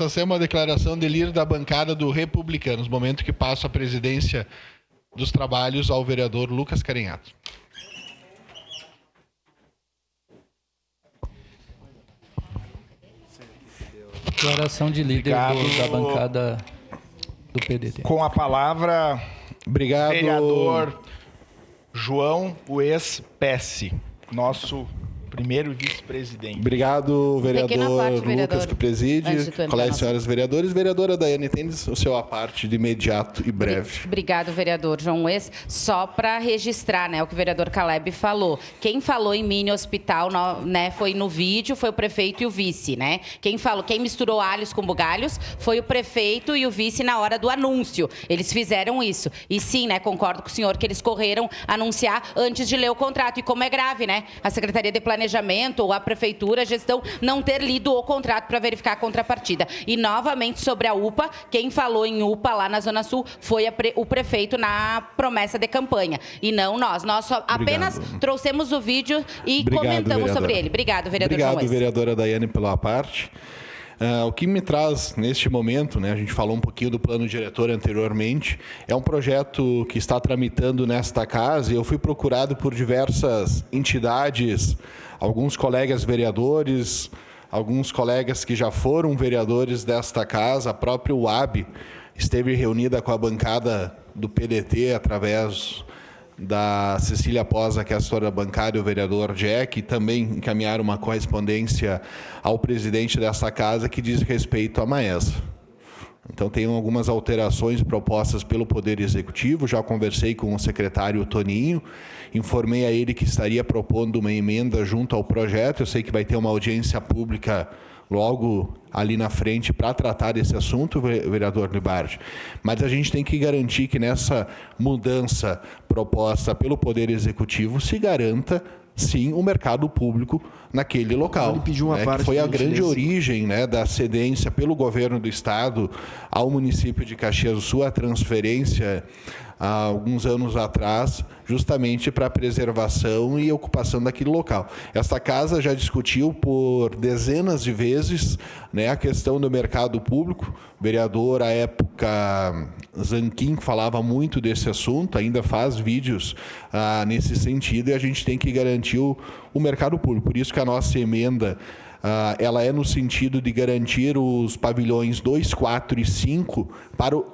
Essa é uma declaração de líder da bancada do Republicanos, momento que passo a presidência dos trabalhos ao vereador Lucas Carinhato. Declaração de líder da bancada do PDT. Com a palavra, Obrigado, vereador João Ues-Pesce, nosso primeiro vice-presidente. Obrigado, vereador Lucas, que preside. Colegas e senhoras vereadores. Vereadora Daiane, tem o seu à parte de imediato e breve. Obrigado, vereador João Ues. Só para registrar, né, o que o vereador Caleb falou. Quem falou em mini hospital, né, foi no vídeo, foi o prefeito e o vice, né? Quem misturou alhos com bugalhos foi o prefeito e o vice na hora do anúncio. Eles fizeram isso. E sim, né, concordo com o senhor que eles correram anunciar antes de ler o contrato. E como é grave, né? A Secretaria de Planejamento ou a Prefeitura, a gestão, não ter lido o contrato para verificar a contrapartida. E, novamente, sobre a UPA, quem falou em UPA lá na Zona Sul foi o prefeito na promessa de campanha. E não nós. Nós só apenas trouxemos o vídeo e comentamos sobre ele. Obrigado, vereador João Ues. Obrigado, vereadora Daiane, pela parte. O que me traz neste momento, né, a gente falou um pouquinho do plano diretor anteriormente, é um projeto que está tramitando nesta casa e eu fui procurado por diversas entidades, alguns colegas vereadores, alguns colegas que já foram vereadores desta casa, a própria UAB esteve reunida com a bancada do PDT através da Cecília Posa, que é a assessora bancária, e o vereador Jack, e também encaminharam uma correspondência ao presidente dessa casa que diz respeito à Maesa. Então, tem algumas alterações propostas pelo Poder Executivo, já conversei com o secretário Toninho, informei a ele que estaria propondo uma emenda junto ao projeto, eu sei que vai ter uma audiência pública logo ali na frente para tratar desse assunto, vereador Libardi. Mas a gente tem que garantir que nessa mudança proposta pelo Poder Executivo se garanta, sim, o mercado público naquele local. Que foi a grande origem, né, da cedência pelo governo do Estado ao município de Caxias do Sul, a transferência há alguns anos atrás, justamente para a preservação e ocupação daquele local. Esta casa já discutiu por dezenas de vezes, né, a questão do mercado público. O vereador, à época, Zanquim, falava muito desse assunto, ainda faz vídeos nesse sentido, e a gente tem que garantir o mercado público. Por isso que a nossa emenda ela é no sentido de garantir os pavilhões 2, 4 e 5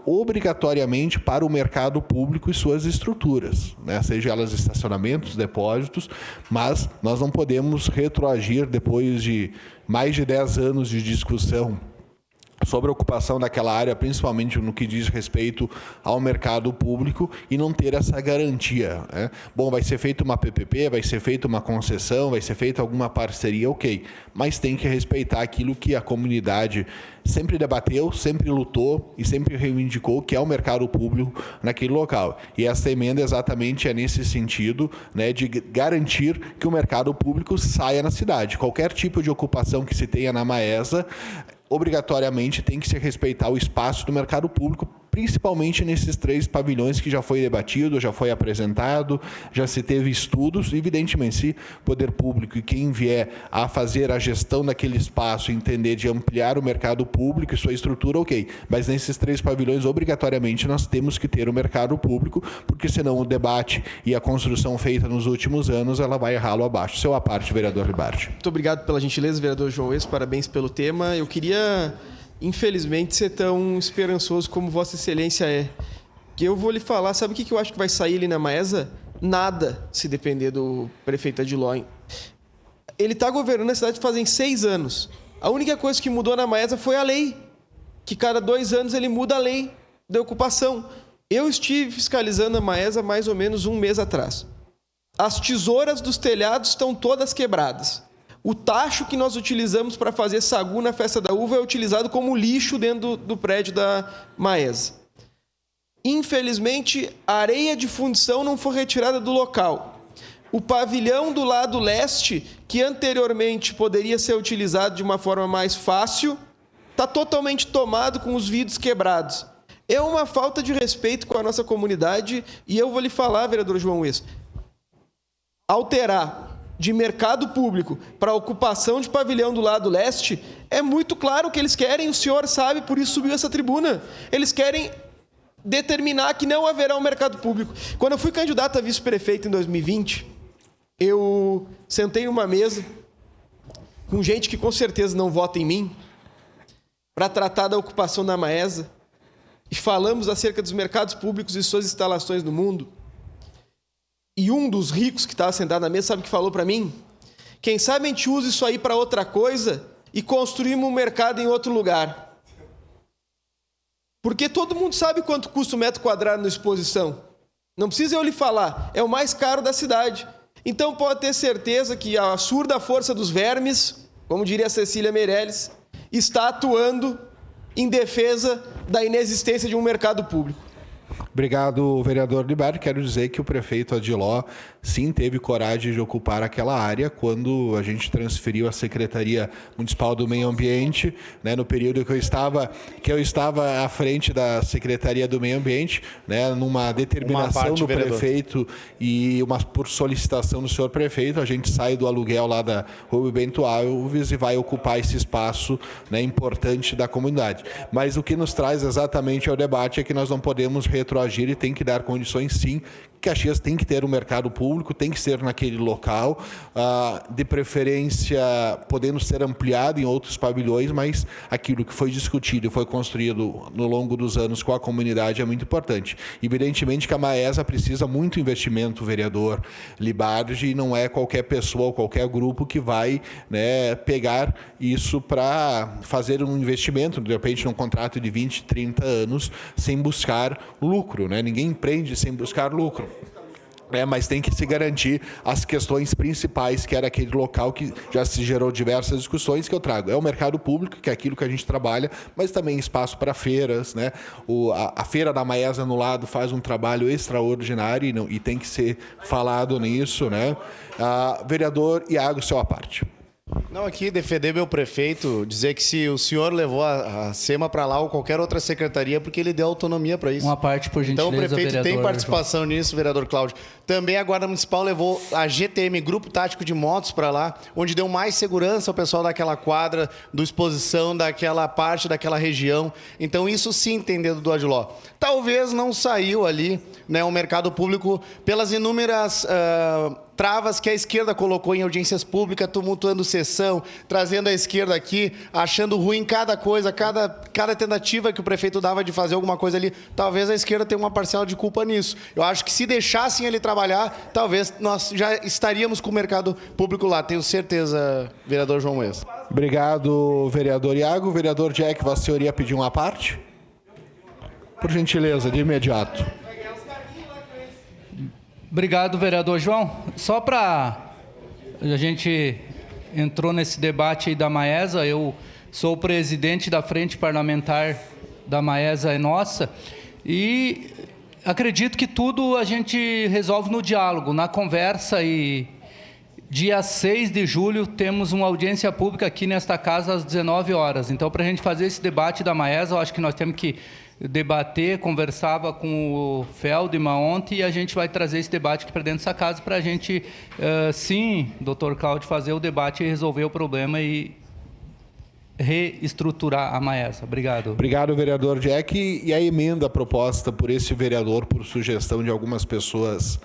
obrigatoriamente para o mercado público e suas estruturas, né? Seja elas estacionamentos, depósitos, mas nós não podemos retroagir depois de mais de 10 anos de discussão sobre a ocupação daquela área, principalmente no que diz respeito ao mercado público, e não ter essa garantia, né? Bom, vai ser feita uma PPP, vai ser feita uma concessão, vai ser feita alguma parceria, ok, mas tem que respeitar aquilo que a comunidade sempre debateu, sempre lutou e sempre reivindicou, que é o mercado público naquele local. E essa emenda exatamente é nesse sentido, né, de garantir que o mercado público saia na cidade. Qualquer tipo de ocupação que se tenha na Maesa, obrigatoriamente tem que se respeitar o espaço do mercado público, principalmente nesses 3 pavilhões que já foi debatido, já foi apresentado, já se teve estudos. Evidentemente, se o poder público e quem vier a fazer a gestão daquele espaço entender de ampliar o mercado público e sua estrutura, ok. Mas nesses 3 pavilhões, obrigatoriamente, nós temos que ter o mercado público, porque senão o debate e a construção feita nos últimos anos, ela vai ralo abaixo. Seu à parte, vereador Libardi. Muito obrigado pela gentileza, vereador João Ues, parabéns pelo tema. Eu queria, infelizmente, ser tão esperançoso como Vossa Excelência é. Que eu vou lhe falar, sabe o que eu acho que vai sair ali na Maesa? Nada, se depender do prefeito Adiló. Ele está governando a cidade fazem 6 anos. A única coisa que mudou na Maesa foi a lei, que cada 2 anos ele muda a lei de ocupação. Eu estive fiscalizando a Maesa mais ou menos 1 mês atrás. As tesouras dos telhados estão todas quebradas. O tacho que nós utilizamos para fazer sagu na festa da uva é utilizado como lixo dentro do prédio da Maesa. Infelizmente, a areia de fundição não foi retirada do local. O pavilhão do lado leste, que anteriormente poderia ser utilizado de uma forma mais fácil, está totalmente tomado com os vidros quebrados. É uma falta de respeito com a nossa comunidade e eu vou lhe falar, vereador João Ues, alterar de mercado público para ocupação de pavilhão do lado leste, é muito claro o que eles querem, o senhor sabe, por isso subiu essa tribuna. Eles querem determinar que não haverá um mercado público. Quando eu fui candidato a vice-prefeito em 2020, eu sentei numa mesa com gente que com certeza não vota em mim, para tratar da ocupação da Maesa, e falamos acerca dos mercados públicos e suas instalações no mundo. E um dos ricos que estava sentado na mesa, sabe o que falou para mim? Quem sabe a gente usa isso aí para outra coisa e construímos um mercado em outro lugar. Porque todo mundo sabe quanto custa um metro quadrado na exposição. Não precisa eu lhe falar, é o mais caro da cidade. Então pode ter certeza que a surda força dos vermes, como diria a Cecília Meirelles, está atuando em defesa da inexistência de um mercado público. Obrigado, vereador Libário. Quero dizer que o prefeito Adiló, sim, teve coragem de ocupar aquela área quando a gente transferiu a Secretaria Municipal do Meio Ambiente, né, no período que eu estava à frente da Secretaria do Meio Ambiente, né, numa determinação do prefeito e por solicitação do senhor prefeito, a gente sai do aluguel lá da Rua Bento Alves e vai ocupar esse espaço, né, importante da comunidade. Mas o que nos traz exatamente ao debate é que nós não podemos retroagir e tem que dar condições, sim. Caxias tem que ter um mercado público, tem que ser naquele local, de preferência podendo ser ampliado em outros pavilhões, mas aquilo que foi discutido e foi construído no longo dos anos com a comunidade é muito importante. Evidentemente que a Maesa precisa muito investimento, vereador Libardi, e não é qualquer pessoa ou qualquer grupo que vai, né, pegar isso para fazer um investimento, de repente num contrato de 20, 30 anos, sem buscar lucro, né? Ninguém empreende sem buscar lucro. Mas tem que se garantir as questões principais, que era aquele local que já se gerou diversas discussões que eu trago. É o mercado público, que é aquilo que a gente trabalha, mas também espaço para feiras, né? A Feira da Maesa no lado faz um trabalho extraordinário e tem que ser falado nisso, né? Vereador Iago, seu à parte. Não, aqui defender meu prefeito, dizer que se o senhor levou a SEMA para lá ou qualquer outra secretaria, porque ele deu autonomia para isso. Uma parte, por gentileza, então o prefeito vereador, tem participação nisso, vereador Cláudio. Também a Guarda Municipal levou a GTM, Grupo Tático de Motos, para lá, onde deu mais segurança ao pessoal daquela quadra, do exposição, daquela parte, daquela região. Então isso sim, entendendo do Adiló. Talvez não saiu ali, né, o mercado público pelas inúmeras travas que a esquerda colocou em audiências públicas, tumultuando sessão, trazendo a esquerda aqui, achando ruim cada coisa, cada tentativa que o prefeito dava de fazer alguma coisa ali. Talvez a esquerda tenha uma parcela de culpa nisso. Eu acho que se deixassem ele trabalhar, talvez nós já estaríamos com o mercado público lá. Tenho certeza, vereador João Wes. Obrigado, vereador Iago. Vereador Jack, vossa senhoria pediu uma parte? Por gentileza, de imediato. Obrigado, vereador João. Só para... A gente entrou nesse debate aí da Maesa, eu sou o presidente da Frente Parlamentar da Maesa é Nossa, e acredito que tudo a gente resolve no diálogo, na conversa, e dia 6 de julho temos uma audiência pública aqui nesta casa às 19 horas. Então, para a gente fazer esse debate da Maesa, eu acho que nós temos que debater, conversava com o Feldman ontem, e a gente vai trazer esse debate aqui para dentro dessa casa para a gente, sim, doutor Cláudio, fazer o debate e resolver o problema e reestruturar a Maesa. Obrigado. Obrigado, vereador Jack. E a emenda proposta por esse vereador, por sugestão de algumas pessoas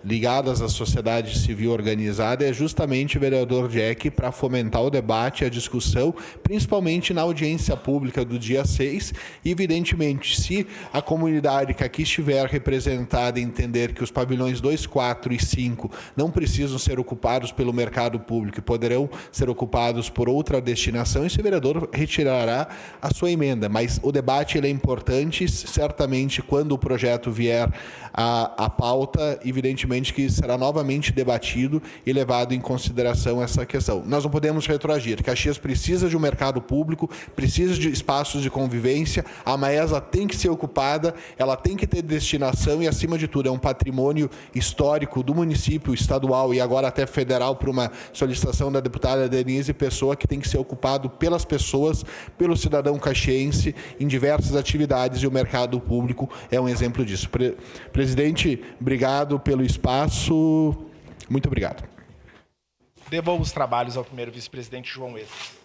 ligadas à sociedade civil organizada, é justamente, vereador Jack, para fomentar o debate, a discussão, principalmente na audiência pública do dia 6. E, evidentemente, se a comunidade que aqui estiver representada entender que os pavilhões 2, 4 e 5 não precisam ser ocupados pelo mercado público e poderão ser ocupados por outra destinação, esse vereador retirará a sua emenda. Mas o debate ele é importante, certamente, quando o projeto vier à pauta, evidentemente que será novamente debatido e levado em consideração essa questão. Nós não podemos retroagir. Caxias precisa de um mercado público, precisa de espaços de convivência, a Maesa tem que ser ocupada, ela tem que ter destinação e, acima de tudo, é um patrimônio histórico do município estadual e agora até federal, por uma solicitação da deputada Denise Pessoa, que tem que ser ocupado pelas pessoas, pelo cidadão caxiense, em diversas atividades, e o mercado público é um exemplo disso. Presidente, obrigado pelo espaço. Muito obrigado. Devolvo os trabalhos ao primeiro vice-presidente João Wes.